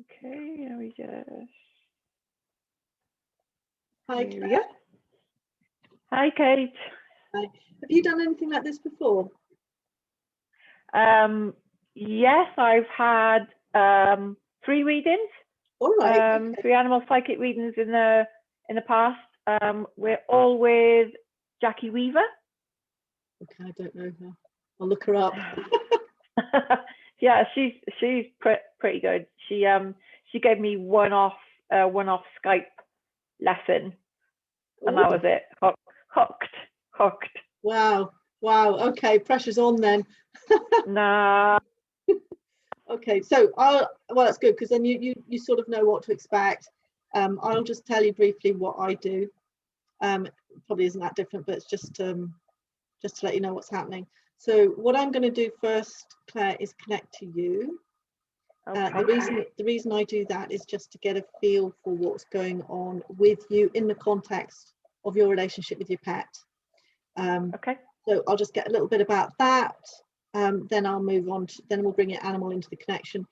Okay, let me just. Hi, Here we Claire. go. Hi, Kate. Hi. Have you done anything like this before? Yes, I've had 3 readings, All right. Okay. 3 animal psychic readings in the past. We're all with Jackie Weaver. Okay, I don't know her. I'll look her up. Yeah, she's pretty good. She gave me one-off Skype lesson, and that was it. Hooked. Wow. Okay, pressure's on then. Nah. Okay, so well, that's good because then you sort of know what to expect. I'll just tell you briefly what I do. Probably isn't that different, but it's just to let you know what's happening. So what I'm going to do first, Claire, is connect to you. Okay. The reason I do that is just to get a feel for what's going on with you in the context of your relationship with your pet. Okay. So I'll just get a little bit about that. Then I'll move on to, then we'll bring your animal into the connection.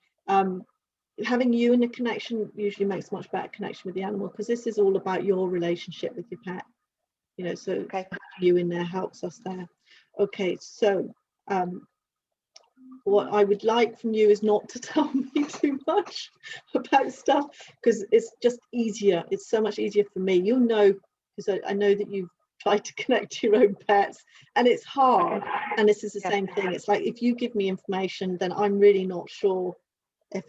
Having you in the connection usually makes a much better connection with the animal because this is all about your relationship with your pet. You know, so Okay. you in there helps us there. Okay, so what I would like from you is not to tell me too much about stuff because it's just easier. It's so much easier for me. You'll know because I know that you've tried to connect to your own pets and it's hard. Okay. And this is the Yeah. same thing. It's like if you give me information, then I'm really not sure if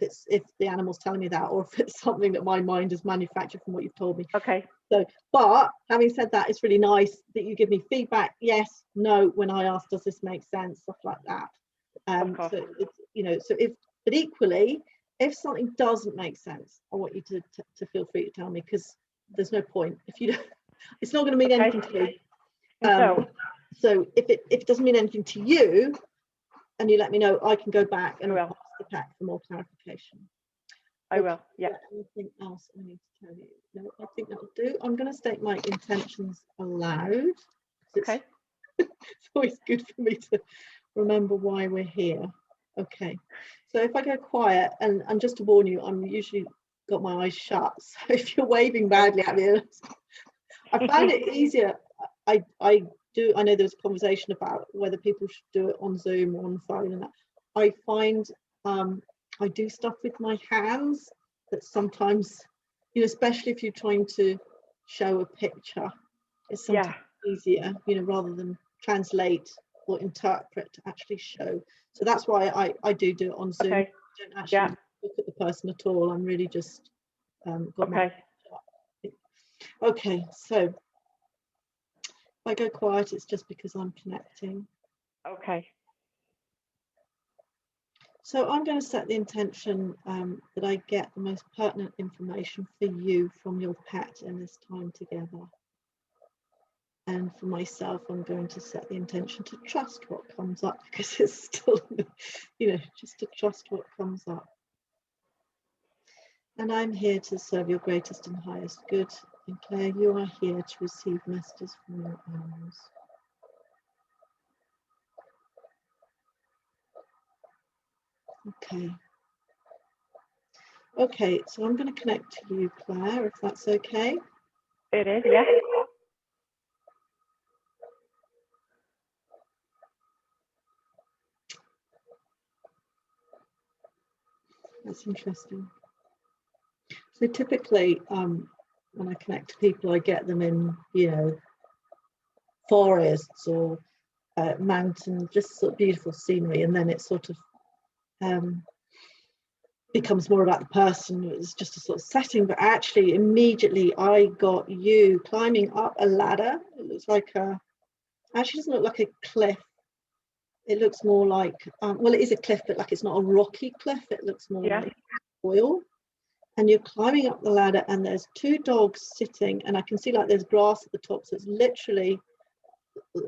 the animal's telling me that or if it's something that my mind has manufactured from what you've told me. Okay. So, but having said that, it's really nice that you give me feedback. Yes, no, when I ask, does this make sense? Stuff like that. So it's, you know, so but equally, if something doesn't make sense, I want you to feel free to tell me because there's no point if you don't. It's not going to mean anything to me. No. So if it doesn't mean anything to you, and you let me know, I can go back and ask the pack for more clarification. I will. Yeah. Anything else I need to tell you? No, I think that'll do. I'm going to state my intentions aloud. Okay. It's always good for me to remember why we're here. Okay, so if I go quiet, and just to warn you, I'm usually got my eyes shut. So if you're waving badly at me, I find it easier. I know there's a conversation about whether people should do it on Zoom or on the phone, and that. I find I do stuff with my hands that sometimes, you know, especially if you're trying to show a picture, it's sometimes easier, you know, rather than translate or interpret to actually show. So that's why I do it on Zoom. Okay. I don't actually look at the person at all. I'm really just got my. Okay, so if I go quiet, it's just because I'm connecting. Okay. So I'm going to set the intention that I get the most pertinent information for you from your pet in this time together. And for myself, I'm going to set the intention to trust what comes up because it's still, you know, just to trust what comes up. And I'm here to serve your greatest and highest good. And Claire, you are here to receive messages from your animals. Okay. Okay, so I'm going to connect to you, Claire, if that's okay. It is, yeah. That's interesting. So typically, when I connect to people, I get them in, you know, forests or mountains, just sort of beautiful scenery, and then it sort of becomes more about the person. It's just a sort of setting, but actually immediately I got you climbing up a ladder. It looks like actually doesn't look like a cliff. It looks more like well, it is a cliff, but like it's not a rocky cliff. It looks more like oil. And you're climbing up the ladder and there's 2 dogs sitting, and I can see like there's grass at the top, so it's literally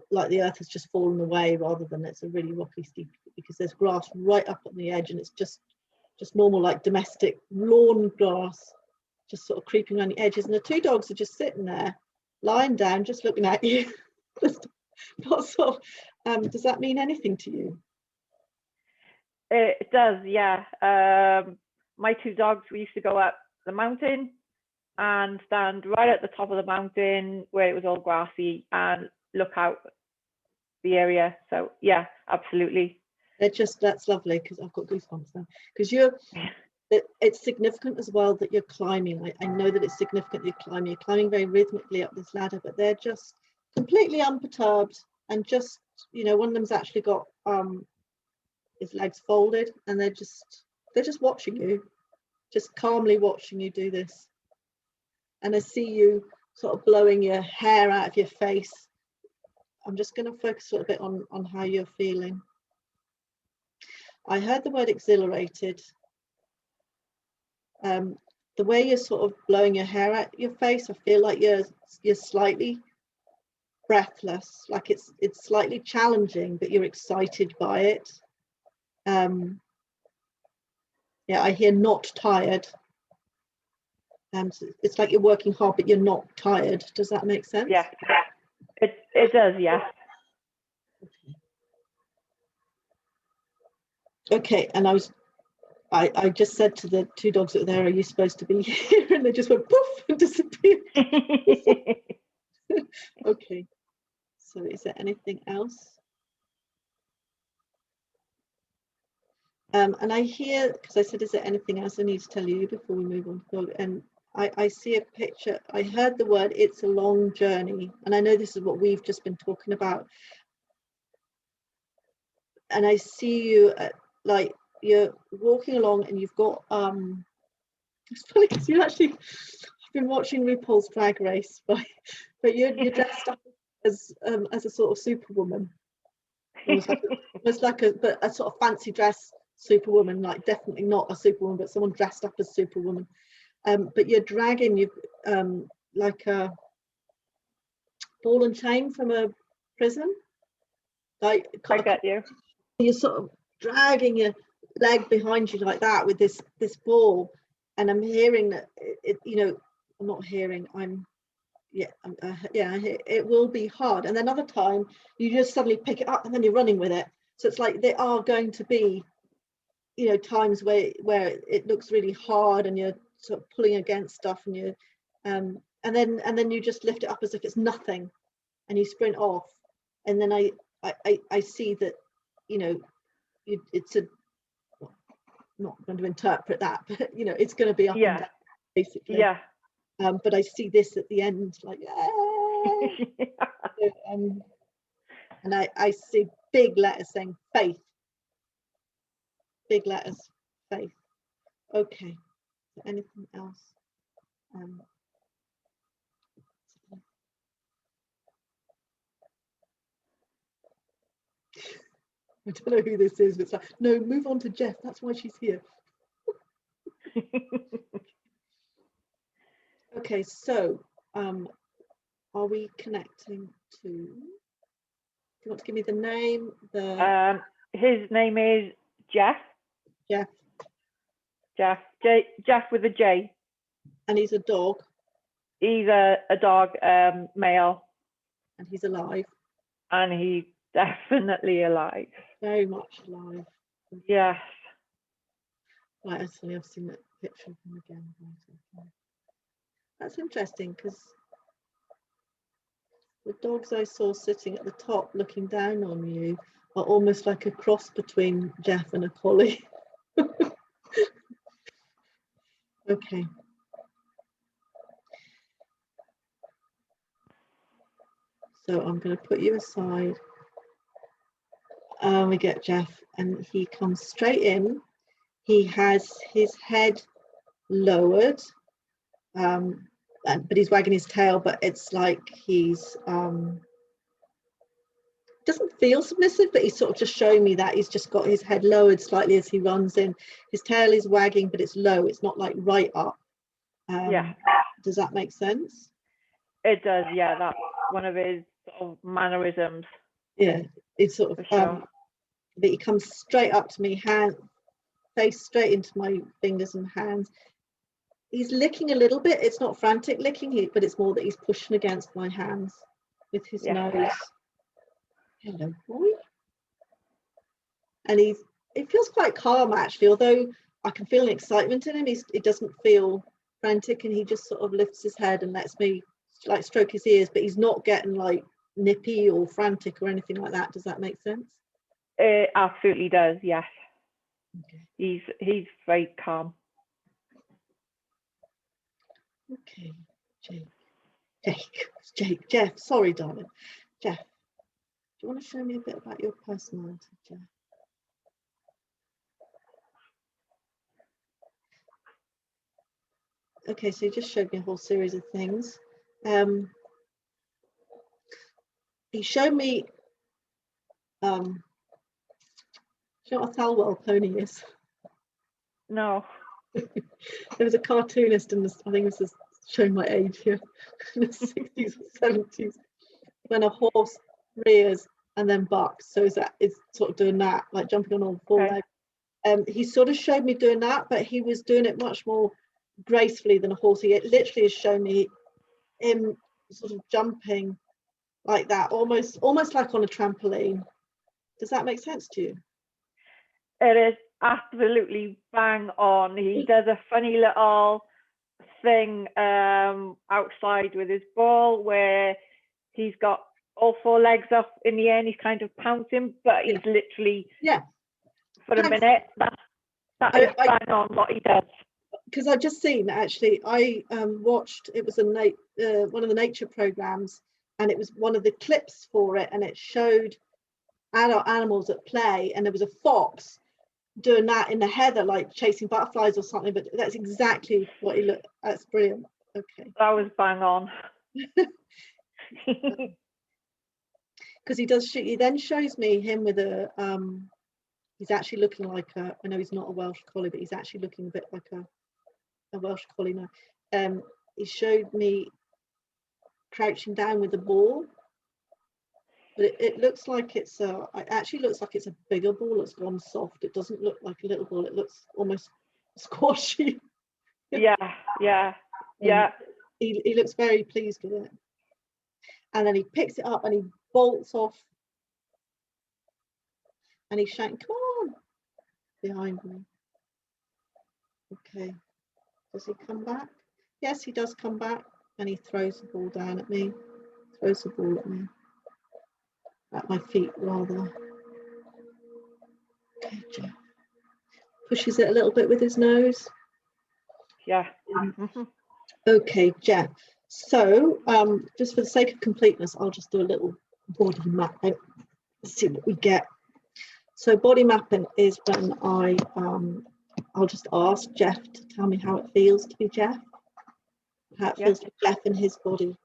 like the earth has just fallen away rather than it's a really rocky steep, because there's grass right up on the edge and it's just normal like domestic lawn grass just sort of creeping on the edges, and the 2 dogs are just sitting there lying down just looking at you. What sort of does that mean anything to you? It does, yeah. my two dogs, we used to go up the mountain and stand right at the top of the mountain where it was all grassy and look out the area. So yeah, absolutely. They're just, that's lovely, because I've got goosebumps now. Because it's significant as well that you're climbing. I know that it's significant that you're climbing very rhythmically up this ladder, but they're just completely unperturbed, and just, you know, one of them's actually got his legs folded, and they're just watching you, just calmly watching you do this. And I see you sort of blowing your hair out of your face. I'm just going to focus a little bit on how you're feeling. I heard the word exhilarated. The way you're sort of blowing your hair out your face, I feel like you're slightly breathless, like it's slightly challenging, but you're excited by it. Yeah, I hear not tired. So it's like you're working hard, but you're not tired. Does that make sense? Yeah, it does. Yeah. Okay, and I just said to the two dogs that were there, "Are you supposed to be here?" And they just went poof and disappeared. Okay. So is there anything else? And I hear, because I said, is there anything else I need to tell you before we move on to dog? And I see a picture. I heard the word, it's a long journey. And I know this is what we've just been talking about. And I see you like you're walking along, and you've got, it's funny because you actually, I've been watching RuPaul's Drag Race, but you're dressed up as a sort of superwoman. Almost like a sort of fancy dress superwoman, like definitely not a superwoman, but someone dressed up as superwoman. But you're dragging you like a ball and chain from a prison. Like I get you. You're sort of dragging your leg behind you like that with this ball, and I'm hearing that you know, I'm not hearing. Yeah, it will be hard. And then other time you just suddenly pick it up and then you're running with it. So it's like there are going to be, you know, times where it looks really hard and you're sort of pulling against stuff, and you and then you just lift it up as if it's nothing, and you sprint off. And then I see that, you know, it's a, not going to interpret that, but you know, it's going to be up and down basically. Yeah. But I see this at the end, like, and I see big letters saying faith. Big letters, faith. Okay. Anything else? I don't know who this is, but it's like, no, move on to Jeff. That's why she's here. Okay, so are we connecting to? Do you want to give me the name? His name is Jeff. Jeff. Jeff with a J. And he's a dog. He's a dog, male. And he's alive. And he's definitely alive. Very much alive. Yes. Right, actually, I've seen that picture of him again. That's interesting, because the dogs I saw sitting at the top looking down on you are almost like a cross between Jeff and a collie. Okay. So I'm going to put you aside. We get Jeff, and he comes straight in. He has his head lowered, but he's wagging his tail, but it's like he's doesn't feel submissive, but he's sort of just showing me that he's just got his head lowered slightly as he runs in. His tail is wagging, but it's low. It's not like right up. Yeah. Does that make sense? It does. Yeah, that's one of his sort of mannerisms. Yeah, it's sort of. Sure. But he comes straight up to me, face straight into my fingers and hands. He's licking a little bit. It's not frantic licking, but it's more that he's pushing against my hands with his nose. Hello, boy. And it feels quite calm, actually, although I can feel an excitement in him. He doesn't feel frantic, and he just sort of lifts his head and lets me like stroke his ears, but he's not getting like nippy or frantic or anything like that. Does that make sense? It absolutely does, yes. Okay. He's very calm. Okay, Jeff, sorry, darling. Jeff, do you want to show me a bit about your personality, Jeff? Okay, so you just showed me a whole series of things. He showed me, do you know what a Thalwell pony is? No. There was a cartoonist in this, I think this is showing my age here, in the 60s or 70s, when a horse rears and then bucks. So it's sort of doing that, like jumping on all four legs. He sort of showed me doing that, but he was doing it much more gracefully than a horse. He literally has shown me him sort of jumping like that, almost like on a trampoline. Does that make sense to you? It is absolutely bang on. He does a funny little thing outside with his ball where he's got all four legs up in the air and he's kind of pouncing, but he's literally, for a minute, that is bang on what he does. Because I've just seen, actually, I watched, it was one of the nature programs, and it was one of the clips for it, and it showed adult animals at play, and there was a fox doing that in the heather, like chasing butterflies or something, but that's exactly what he looked. That's brilliant. Okay. That was bang on. Because he then shows me him with a he's actually looking like I know he's not a Welsh collie, but he's actually looking a bit like a Welsh collie now. He showed me crouching down with the ball, but it looks like it actually looks like it's a bigger ball that's gone soft. It doesn't look like a little ball. It looks almost squashy. Yeah. He looks very pleased with it, and then he picks it up and he bolts off, and he's shouting, "Come on!" behind me. Okay, does he come back? Yes, he does come back, and he throws the ball down at me. Throws the ball at me, at my feet rather. Okay, Jeff. Pushes it a little bit with his nose. Yeah. Okay, Jeff. So, just for the sake of completeness, I'll just do a little body mapping. Let's see what we get. So, body mapping is when I'll just ask Jeff to tell me how it feels to be Jeff, how it feels to be Jeff in his body.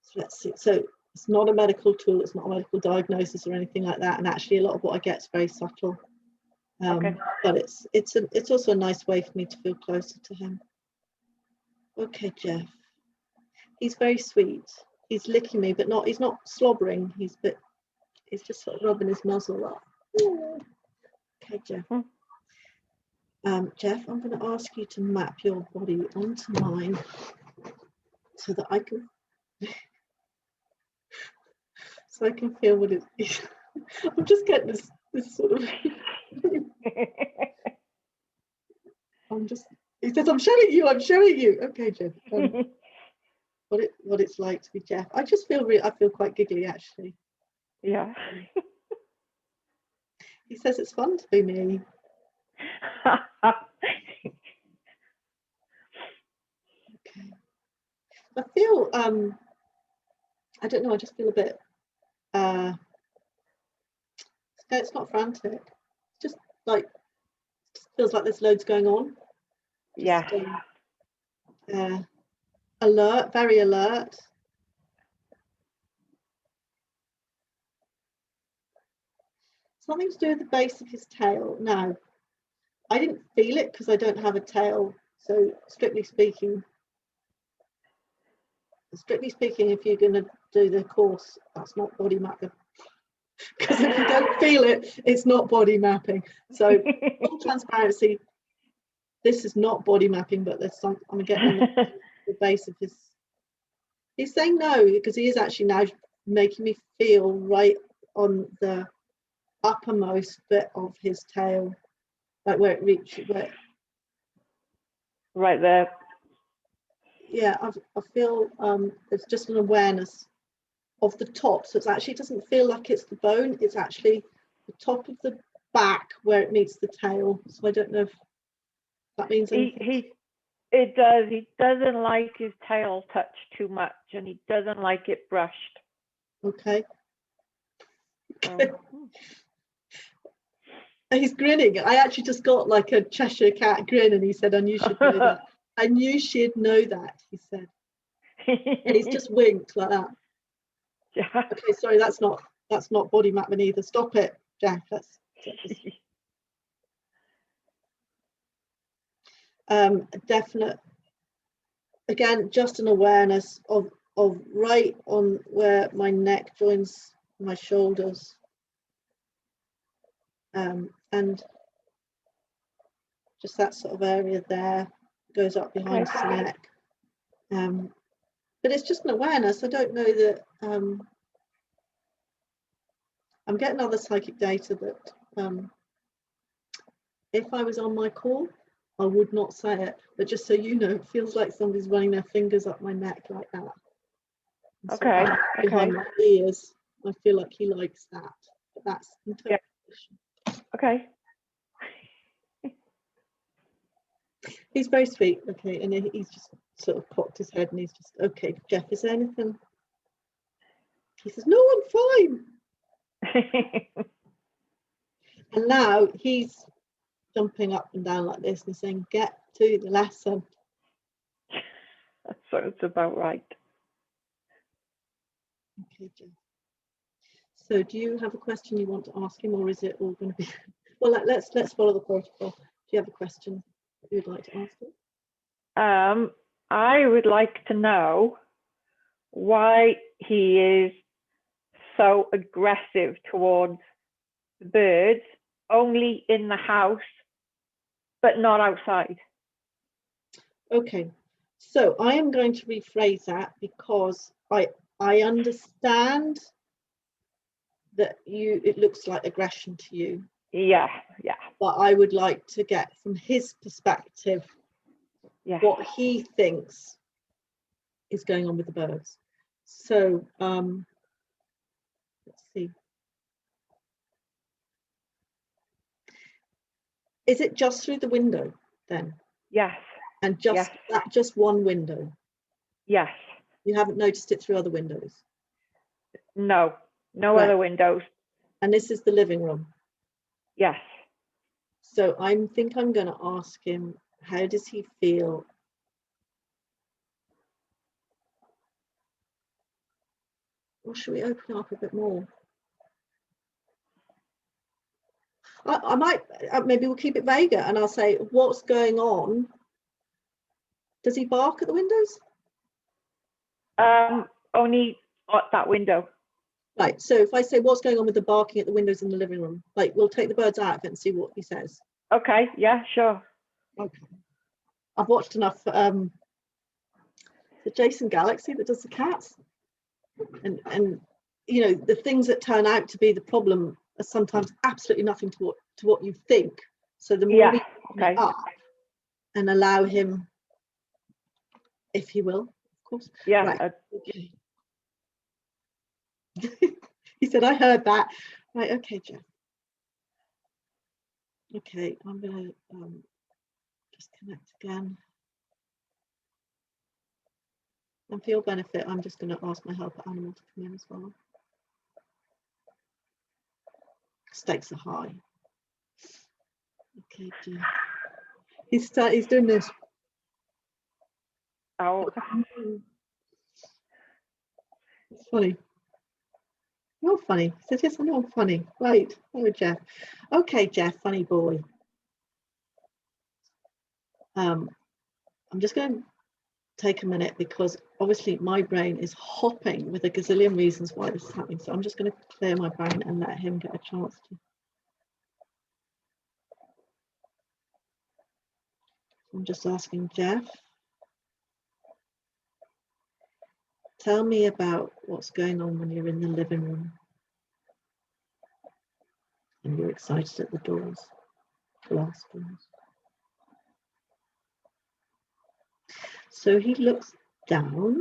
So let's see. So it's not a medical tool. It's not a medical diagnosis or anything like that. And actually, a lot of what I get is very subtle. But it's also a nice way for me to feel closer to him. Okay, Jeff. He's very sweet. He's licking me, but he's not slobbering. He's just sort of rubbing his muzzle up. Okay, Jeff. Jeff, I'm going to ask you to map your body onto mine so that I can feel what it is. I'm just getting this sort of he says, I'm showing you. Okay, Jeff. What it's like to be Jeff. I just feel I feel quite giggly actually. Yeah. He says it's fun to be me. Okay. I feel I don't know, I just feel a bit it's not frantic. It's just like feels like there's loads going on. Just, alert, very alert. Something to do with the base of his tail. Now, I didn't feel it because I don't have a tail. So strictly speaking, if you're going to do the course, that's not body mapping. Because if you don't feel it, it's not body mapping. So full transparency, this is not body mapping, but there's some, I'm getting the base of his. He's saying no because he is actually now making me feel right on the uppermost bit of his tail, like where it reaches, right there. Yeah, I feel there's just an awareness of the top. So it's actually, it doesn't feel like it's the bone, it's actually the top of the back where it meets the tail. So I don't know if that means anything. It does. He doesn't like his tail touched too much, and he doesn't like it brushed. Okay. So, He's grinning. I actually just got like a Cheshire cat grin, and he said, I knew she'd know that. I knew she'd know that, he said. And he's just winked like that. yeah. Okay, sorry, that's not body mapping either. Stop it, Jack. Let's get this. Definite, again, just an awareness of right on where my neck joins my shoulders, and just that sort of area there goes up behind his neck. But it's just an awareness. I don't know that I'm getting other psychic data that if I was on my call, I would not say it, but just so you know, it feels like somebody's running their fingers up my neck like that. And Okay. so behind my ears, I feel like he likes that. But that's interpretation. Yeah. Okay. He's very sweet. Okay, and he's just sort of cocked his head, and he's just, okay, Jeff, is there anything? He says, no, I'm fine. And now he's jumping up and down like this and saying, get to the lesson. That sounds about right. Okay, Jeff. So do you have a question you want to ask him, or is it all going to be, well, let's follow the protocol. Do you have a question you'd like to ask him? I would like to know why he is so aggressive towards the birds, only in the house, but not outside. Okay, so I am going to rephrase that because I understand that it looks like aggression to you. Yeah. But I would like to get from his perspective what he thinks is going on with the birds. So let's see. Is it just through the window then? Yes. And just one window? Yes. You haven't noticed it through other windows? No right. Other windows. And this is the living room? Yes. So I think I'm going to ask him, how does he feel? Or should we open up a bit more? I might, maybe we'll keep it vaguer, and I'll say, what's going on? Does he bark at the windows? Only at that window. Right, so if I say, what's going on with the barking at the windows in the living room? Like, we'll take the birds out of it and see what he says. Okay, yeah, sure. Okay. I've watched enough the Jason Galaxy that does the cats. And you know, the things that turn out to be the problem are sometimes absolutely nothing to what you think. So the more we open up and allow him, if he will, of course. Yeah. Right. Okay. He said, I heard that. Right, okay, Jeff. Okay, I'm gonna just connect again. And for your benefit, I'm just going to ask my helper animal to come in as well. Stakes are high. Okay, Jeff. He's doing this. Oh. It's funny. You're funny. He says, yes, I know I'm funny. Right. Oh, Jeff. Okay, Jeff, funny boy. I'm just going to take a minute because obviously my brain is hopping with a gazillion reasons why this is happening. So I'm just going to clear my brain and let him get a chance to. I'm just asking Jeff. Tell me about what's going on when you're in the living room and you're excited at the doors, glass doors. So he looks down.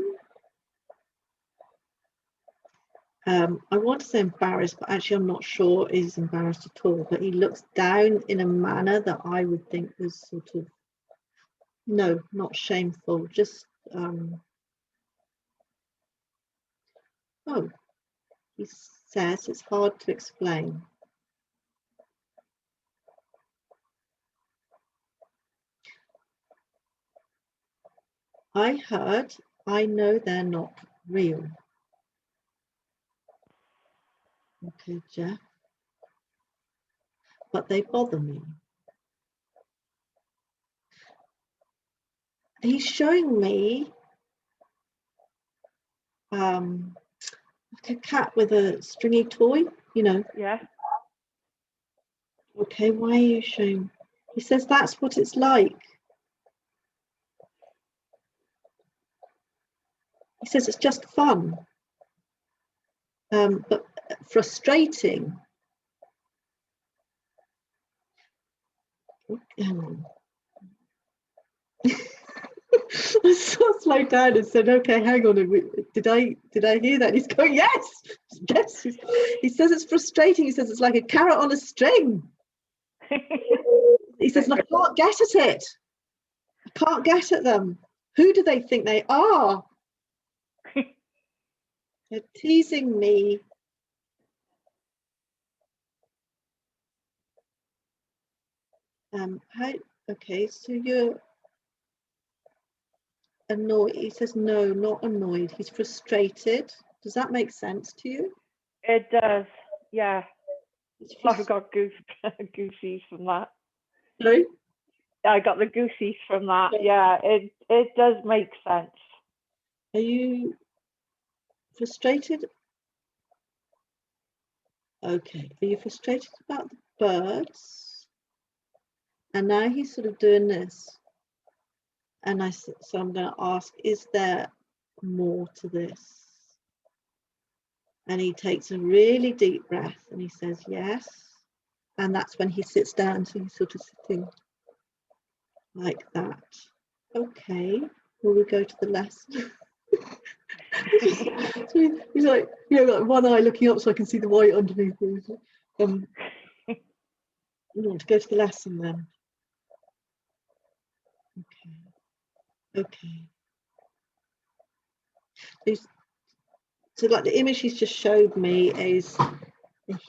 I want to say embarrassed, but actually I'm not sure he's embarrassed at all. But he looks down in a manner that I would think was sort of, no, not shameful, just, oh, he says it's hard to explain. I know they're not real. Okay, Jeff. But they bother me. He's showing me like a cat with a stringy toy, you know. Yeah. Okay, why are you showing? He says that's what it's like. He says it's just fun, but frustrating. Hang on. I sort of slowed down and said, "Okay, hang on. Did I hear that?" And he's going, "Yes, yes." He says it's frustrating. He says it's like a carrot on a string. He says, "And I can't get at it. I can't get at them. Who do they think they are? They're teasing me." How? Okay, so you're annoyed. He says, "No, not annoyed. He's frustrated." Does that make sense to you? It does. Yeah. He's I've got goosies from that. Sorry? I got the goosies from that. Yeah, it does make sense. Are you frustrated? Okay. Are you frustrated about the birds? And now he's sort of doing this. And so I'm going to ask, is there more to this? And he takes a really deep breath and he says, yes. And that's when he sits down. So he's sort of sitting like that. Okay. Will we go to the lesson? So he's like, you know, like one eye looking up so I can see the white underneath. You want to go to the lesson then? Okay. So like the image he's just showed me is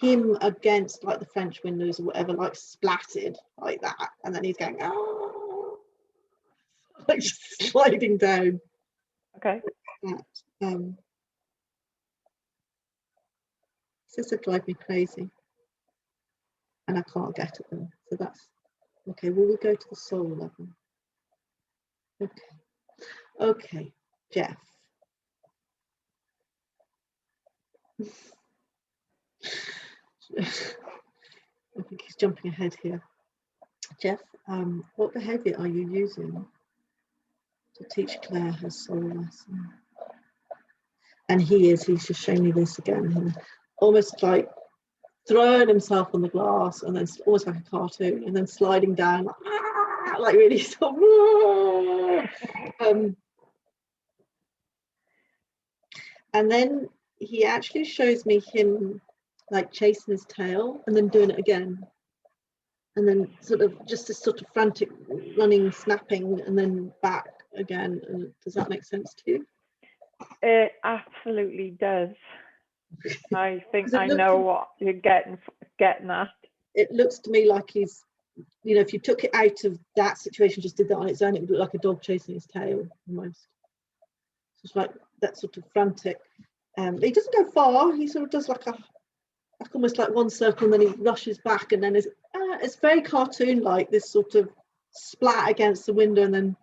him against like the French windows or whatever, like splatted like that, and then he's going, oh, like just sliding down. Okay. This would drive me crazy, and I can't get at them. So that's okay. Will we go to the soul level? Okay, Jeff. I think he's jumping ahead here. Jeff, what behaviour are you using to teach Claire her soul lesson? And he's just showing me this again, almost like throwing himself on the glass and then almost like a cartoon and then sliding down like really sort of, and then he actually shows me him like chasing his tail and then doing it again, and then sort of just this sort of frantic running, snapping, and then back again. Does that make sense to you? It absolutely does. I think I know what you're getting at. It looks to me like he's, you know, if you took it out of that situation, just did that on its own, it would look like a dog chasing his tail almost. So it's like that sort of frantic. He doesn't go far. He sort of does like almost like one circle, and then he rushes back, and then it's very cartoon-like, this sort of splat against the window and then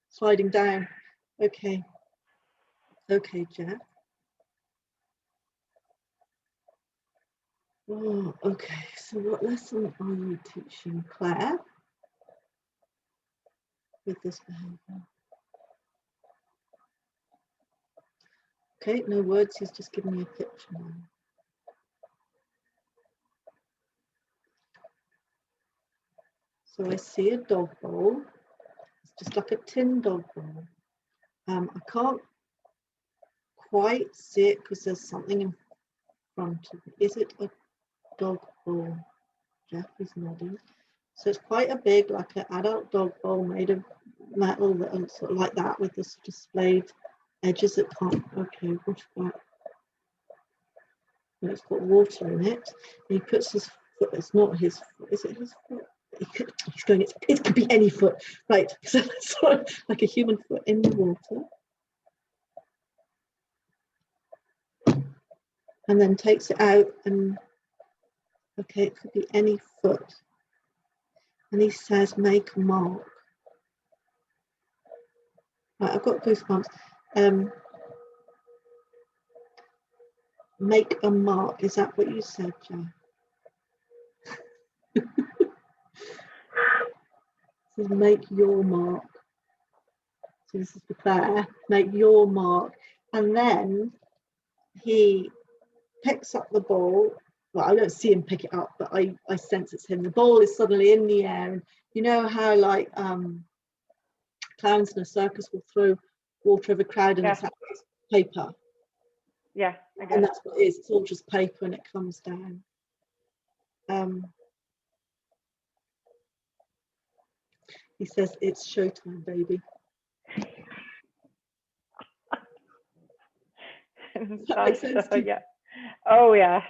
sliding down. Okay, Jeff. Oh, okay. So what lesson are you teaching Claire with this behaviour? Okay, no words. He's just giving me a picture now. So I see a dog bowl. It's just like a tin dog ball. I can't quite see it because there's something in front of it. Is it a dog ball? Jeff is nodding. So it's quite a big, like an adult dog bowl made of metal, that sort of like that, with the sort of splayed edges that can't. Okay, what about? Well, it's got water in it. And he puts his foot. It's not his foot. Is it his foot? He's going. It could be any foot, right? So it's sort of like a human foot in the water, and then takes it out, and okay, it could be any foot. And he says, "Make a mark." Right, I've got goosebumps. Make a mark. Is that what you said, Jeff? Says make your mark. So this is for Claire. Make your mark. And then he picks up the ball. Well, I don't see him pick it up, but I sense it's him. The ball is suddenly in the air. And you know how like clowns in a circus will throw water over a crowd and it's paper? Yeah, and that's what it is. It's all just paper and it comes down. He says, "It's showtime, baby." Yeah. Oh yes.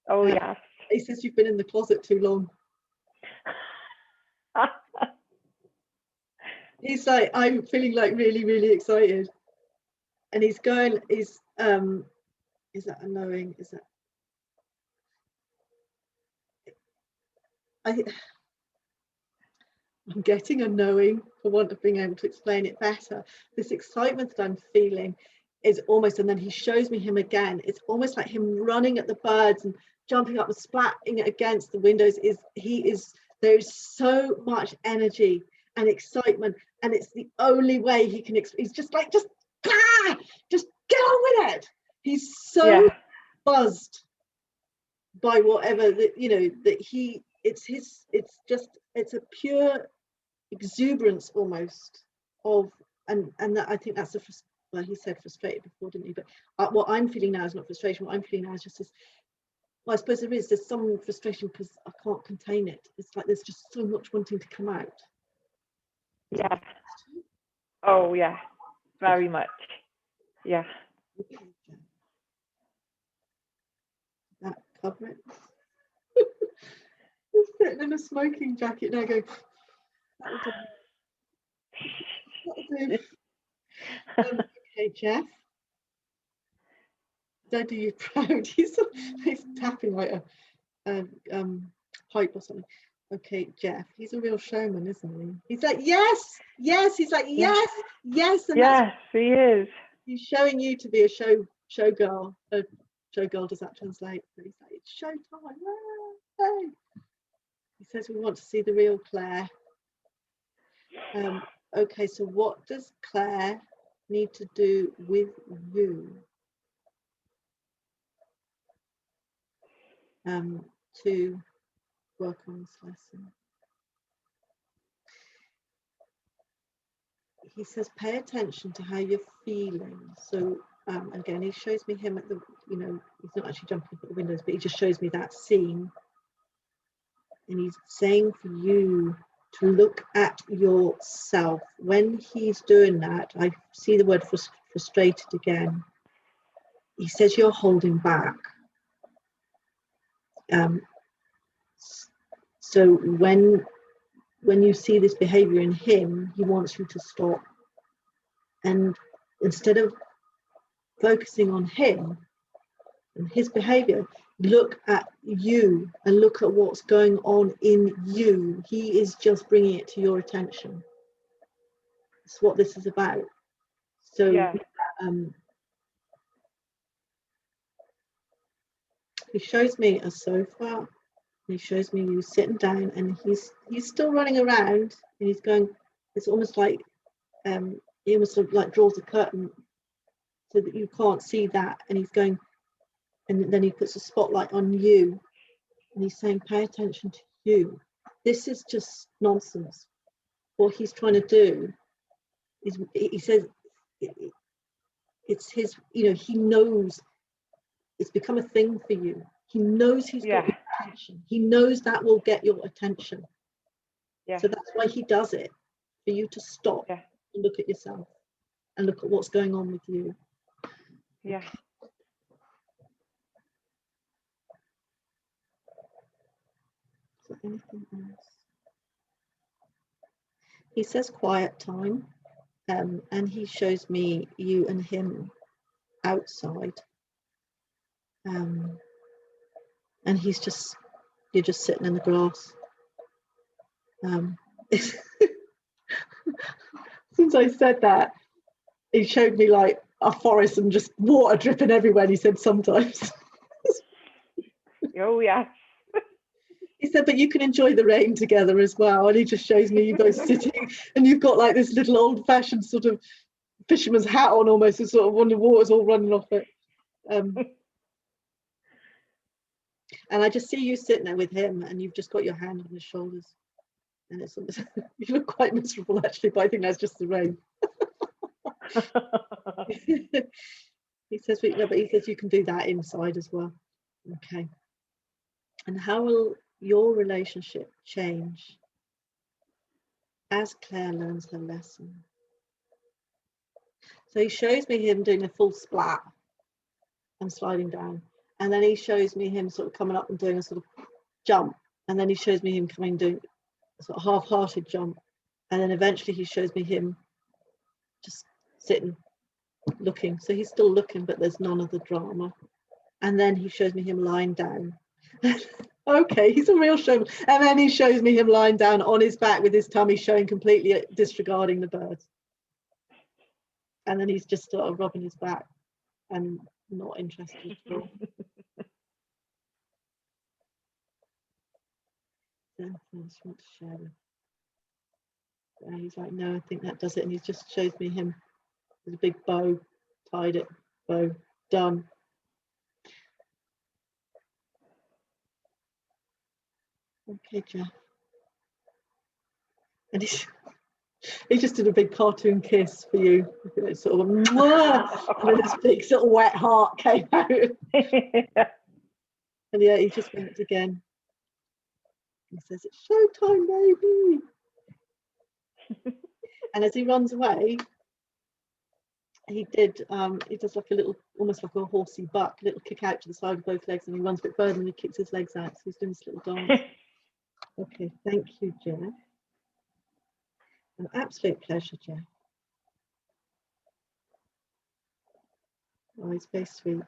Oh yes. He says, "You've been in the closet too long." He's like, "I'm feeling like really, really excited," and he's going. Is that a knowing? Is that? I'm getting a knowing, for want of being able to explain it better. This excitement that I'm feeling is almost, and then he shows me him again. It's almost like him running at the birds and jumping up and splatting against the windows. There's so much energy and excitement, and it's the only way he can. He's just like, just get on with it. He's so buzzed by whatever that, you know, that he. It's a pure exuberance almost of, and that, I think that's well, he said frustrated before, didn't he? But what I'm feeling now is not frustration. What I'm feeling now is just this. Well, I suppose there's some frustration because I can't contain it. It's like there's just so much wanting to come out. Yeah. Oh yeah, very much. Yeah. That cover it. He's sitting in a smoking jacket now going, that'll do. Okay, Jeff. Don't do you proud. He's tapping like a pipe or something. Okay, Jeff. He's a real showman, isn't he? He's like, yes. He's like, yes. And yes, he is. He's showing you to be a showgirl. Showgirl, does that translate? But he's like, it's showtime. Hey. He says, we want to see the real Claire. Okay, so what does Claire need to do with you to work on this lesson? He says, pay attention to how you're feeling. So again, he shows me him at the, you know, he's not actually jumping up at the windows, but he just shows me that scene. And he's saying for you to look at yourself. When he's doing that, I see the word frustrated again. He says you're holding back. So when you see this behavior in him, he wants you to stop. And instead of focusing on him and his behavior, look at you and look at what's going on in you. He is just bringing it to your attention. That's what this is about. So he shows me a sofa. He shows me you sitting down, and he's still running around, and he's going. It's almost like he almost sort of like draws a curtain so that you can't see that, and he's going, and then he puts a spotlight on you, and he's saying, pay attention to you. This is just nonsense. what he's trying to do is, he says, it's his, you know, he knows it's become a thing for you. He knows he's got your attention. He knows that will get your attention. Yeah. So that's why he does it, for you to stop Yeah. and look at yourself and look at what's going on with you. Yeah. Is there anything else? He says quiet time, and he shows me you and him outside. And you're just sitting in the grass. Since I said that, he showed me like a forest and just water dripping everywhere. And he said sometimes. Oh yeah. He said, but you can enjoy the rain together as well. And he just shows me you both sitting, and you've got like this little old-fashioned sort of fisherman's hat on, almost, as sort of when the water's all running off it. And I just see you sitting there with him, and you've just got your hand on his shoulders, and it's almost, you look quite miserable actually, but I think that's just the rain. He says, but he says you can do that inside as well. Okay. And how will your relationship change as Claire learns her lesson? So he shows me him doing a full splat and sliding down, and then he shows me him sort of coming up and doing a sort of jump, and then he shows me him doing a sort of half-hearted jump, and then eventually he shows me him just sitting looking. So he's still looking, but there's none of the drama. And then he shows me him lying down. Okay, he's a real showman. And then he shows me him lying down on his back with his tummy showing, completely disregarding the birds. And then he's just sort of rubbing his back and not interested at all. I just want to share it. And he's like, no, I think that does it. And he just shows me him with a big bow, tied it, bow, done. Okay, Jeff. And he just did a big cartoon kiss for you, sort of a mwah, and then this big sort of wet heart came out. And yeah, he just went again. He says, it's showtime, baby. And as he runs away, he does like a little, almost like a horsey buck, a little kick out to the side of both legs, and he runs a bit further and he kicks his legs out. So he's doing this little dance. Okay, thank you, Jeff. An absolute pleasure, Jeff. Oh, he's very sweet.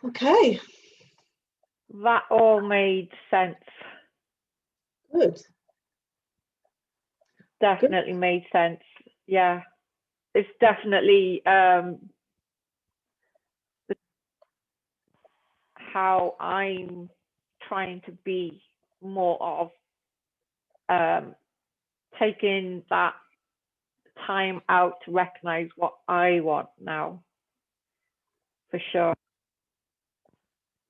Okay. That all made sense. Good. Definitely made sense. Yeah. It's definitely how I'm trying to be more of, taking that time out to recognize what I want now, for sure.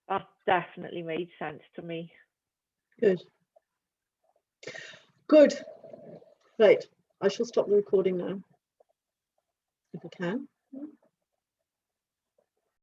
That definitely made sense to me. Good. Good. Right. I shall stop the recording now, if I can.